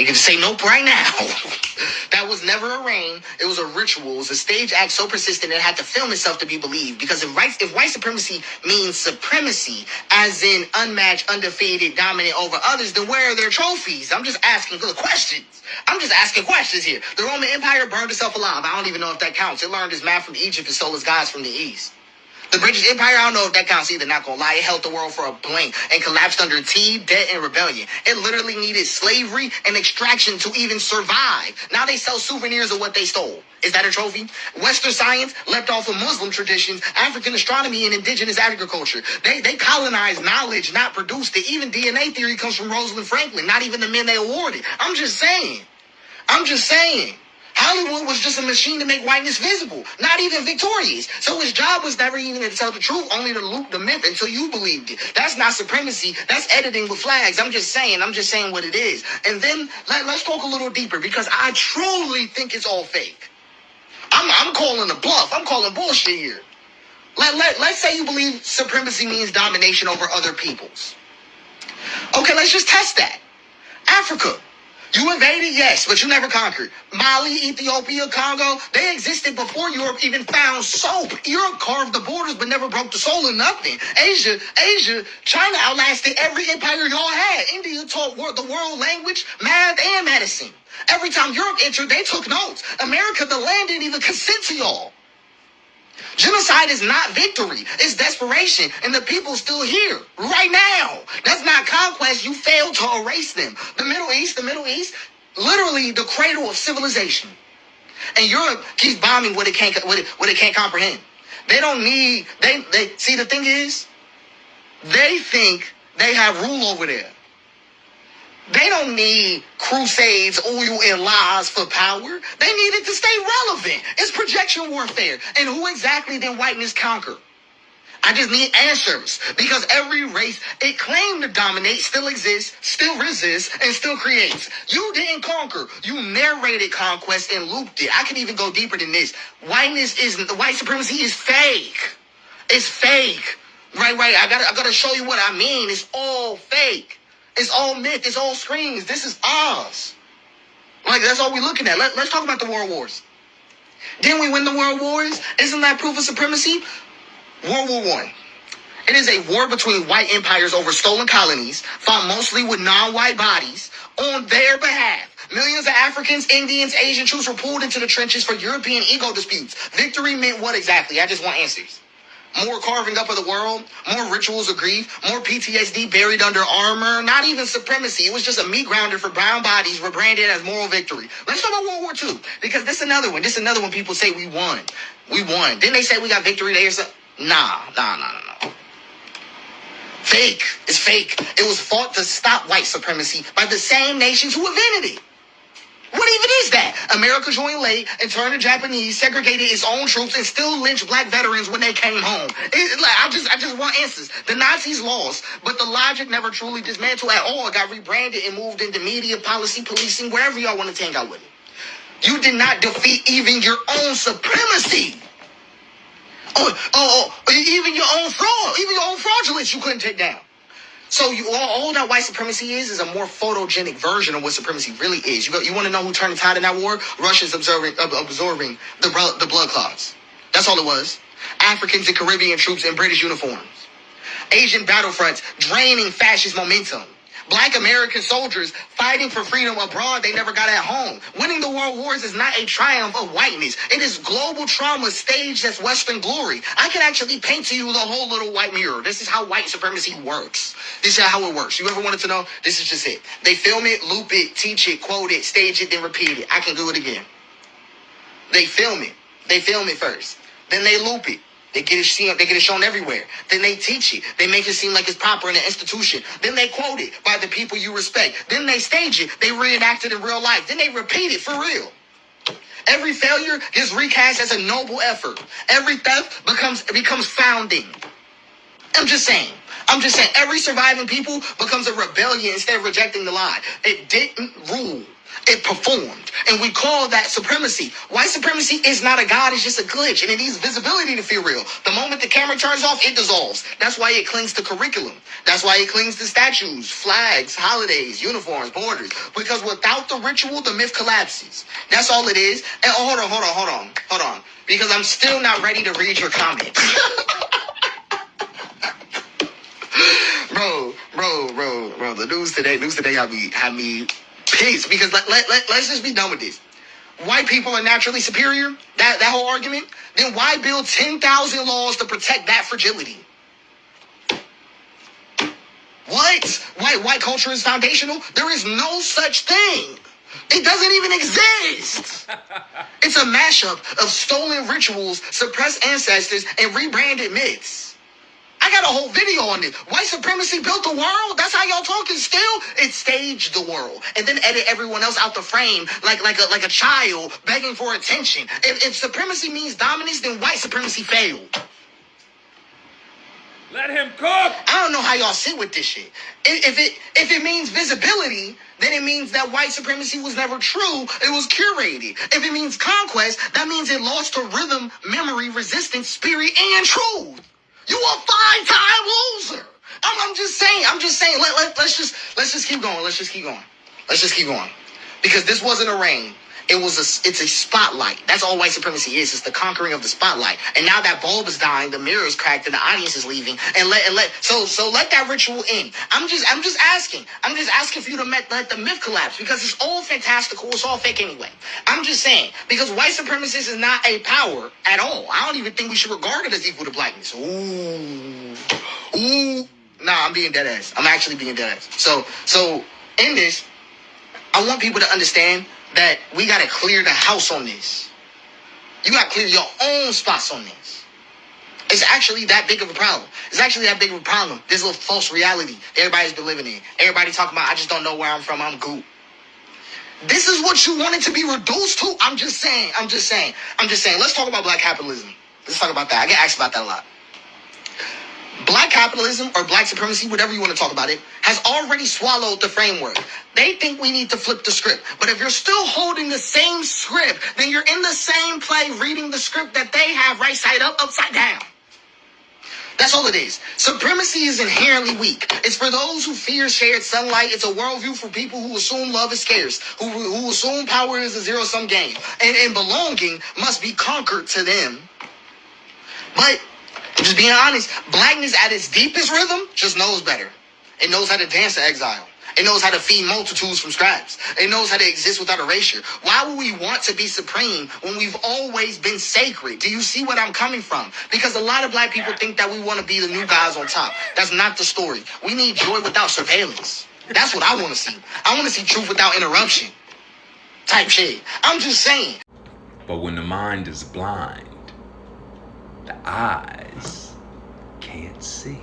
You can say nope right now. That was never a reign. It was a ritual. It was a stage act so persistent it had to film itself to be believed. Because if white supremacy means supremacy, as in unmatched, undefeated, dominant over others, then where are their trophies? I'm just asking the questions. I'm just asking questions here. The Roman Empire burned itself alive. I don't even know if that counts. It learned its math from Egypt and stole its gods from the East. The British Empire, I don't know if that counts either, not gonna lie. It held the world for a blink and collapsed under tea, debt, and rebellion. It literally needed slavery and extraction to even survive. Now they sell souvenirs of what they stole. Is that a trophy? Western science leapt off of Muslim traditions, African astronomy, and indigenous agriculture. They colonized knowledge, not produced it. Even DNA theory comes from Rosalind Franklin, not even the men they awarded. I'm just saying. Hollywood was just a machine to make whiteness visible, not even victorious. So his job was never even to tell the truth, only to loop the myth until you believed it. That's not supremacy. That's editing with flags. I'm just saying what it is. And then let's talk a little deeper, because I truly think it's all fake. I'm calling a bluff. I'm calling bullshit here. Let's say you believe supremacy means domination over other peoples. Okay, let's just test that. Africa. You invaded, yes, but you never conquered. Mali, Ethiopia, Congo, they existed before Europe even found soap. Europe carved the borders but never broke the soul of nothing. Asia, China outlasted every empire y'all had. India taught the world language, math, and medicine. Every time Europe entered, they took notes. America, the land, didn't even consent to y'all. Genocide is not victory. It's desperation. And the people still here right now. That's not conquest. You failed to erase them. The Middle East, literally the cradle of civilization. And Europe keeps bombing what it can't comprehend. They don't need, they see, the thing is, they think they have rule over there. They don't need crusades, oil, and lies for power. They need it to stay relevant. It's projection warfare. And who exactly did whiteness conquer? I just need answers. Because every race it claimed to dominate still exists, still resists, and still creates. You didn't conquer. You narrated conquest and looped it. I can even go deeper than this. White supremacy is fake. It's fake. Right. I gotta show you what I mean. It's all fake. It's all myth. It's all screams. This is Oz. Like, that's all we're looking at. Let's talk about the world wars. Didn't we win the world wars? Isn't that proof of supremacy? World War I. It is a war between white empires over stolen colonies, fought mostly with non-white bodies on their behalf. Millions of Africans, Indians, Asian troops were pulled into the trenches for European ego disputes. Victory meant what exactly? I just want answers. More carving up of the world, more rituals of grief, more PTSD buried under armor, not even supremacy. It was just a meat grounder for brown bodies rebranded as moral victory. Let's talk about World War II, because this is another one. People say we won. Didn't they say we got victory there or something? Nah. Fake. It's fake. It was fought to stop white supremacy by the same nations who invented it. What even is that? America joined late and turned the Japanese, segregated its own troops, and still lynched black veterans when they came home. I just want answers. The Nazis lost, but the logic never truly dismantled at all. It got rebranded and moved into media, policy, policing, wherever y'all want to tank out with it. You did not defeat even your own supremacy. Even your own fraudulence you couldn't take down. So all that white supremacy is a more photogenic version of what supremacy really is. You want to know who turned the tide in that war? Russians absorbing the blood clots. That's all it was. Africans and Caribbean troops in British uniforms. Asian battlefronts draining fascist momentum. Black American soldiers fighting for freedom abroad they never got at home. Winning the world wars is not a triumph of whiteness. It is global trauma staged as Western glory. I can actually paint to you the whole little white mirror. This is how white supremacy works. This is how it works. You ever wanted to know? This is just it. They film it, loop it, teach it, quote it, stage it, then repeat it. I can do it again. They film it. They film it first. Then they loop it. They get it shown everywhere. Then they teach it. They make it seem like it's proper in an institution. Then they quote it by the people you respect. Then they stage it. They reenact it in real life. Then they repeat it for real. Every failure gets recast as a noble effort. Every theft becomes founding. I'm just saying. Every surviving people becomes a rebellion instead of rejecting the lie. It didn't rule. It performed. And we call that supremacy. White supremacy is not a god, it's just a glitch. And it needs visibility to feel real. The moment the camera turns off, it dissolves. That's why it clings to curriculum. That's why it clings to statues, flags, holidays, uniforms, borders. Because without the ritual, the myth collapses. That's all it is. And hold on. Because I'm still not ready to read your comments. Bro, the news today had me pissed, because let's just be done with this. White people are naturally superior, that whole argument. Then why build 10,000 laws to protect that fragility? What? White culture is foundational? There is no such thing. It doesn't even exist. It's a mashup of stolen rituals, suppressed ancestors, and rebranded myths. I got a whole video on this. White supremacy built the world? That's how y'all talking still? It staged the world and then edit everyone else out the frame like a child begging for attention. If supremacy means dominance, then white supremacy failed. Let him cook. I don't know how y'all sit with this shit. If it means visibility, then it means that white supremacy was never true. It was curated. If it means conquest, that means it lost to rhythm, memory, resistance, spirit, and truth. You a 5-time loser. I'm just saying. Let's just keep going. Because this wasn't a reign. It's a spotlight. That's all white supremacy is. It's the conquering of the spotlight. And now that bulb is dying, the mirror is cracked, and the audience is leaving. So let that ritual end. I'm just asking for you to let the myth collapse, because it's all fantastical. It's all fake anyway. I'm just saying, because white supremacist is not a power at all. I don't even think we should regard it as equal to blackness. Ooh. Nah, I'm being dead ass. I'm actually being dead ass. So in this, I want people to understand that we got to clear the house on this. You got to clear your own spots on this. It's actually that big of a problem. This little false reality that everybody's been living in. Everybody talking about, I just don't know where I'm from, I'm goop. This is what you want it to be reduced to? I'm just saying. Let's talk about black capitalism. Let's talk about that. I get asked about that a lot. Black capitalism or black supremacy, whatever you want to talk about it, has already swallowed the framework. They think we need to flip the script. But if you're still holding the same script, then you're in the same play reading the script that they have right side up, upside down. That's all it is. Supremacy is inherently weak. It's for those who fear shared sunlight. It's a worldview for people who assume love is scarce, who assume power is a zero-sum game, and belonging must be conquered to them. But just being honest, blackness at its deepest rhythm just knows better. It knows how to dance to exile. It knows how to feed multitudes from scraps. It knows how to exist without erasure. Why would we want to be supreme when we've always been sacred? Do you see what I'm coming from? Because a lot of black people think that we want to be the new guys on top. That's not the story. We need joy without surveillance. That's what I want to see. I want to see truth without interruption. Type shit. I'm just saying. But when the mind is blind, the eyes can't see.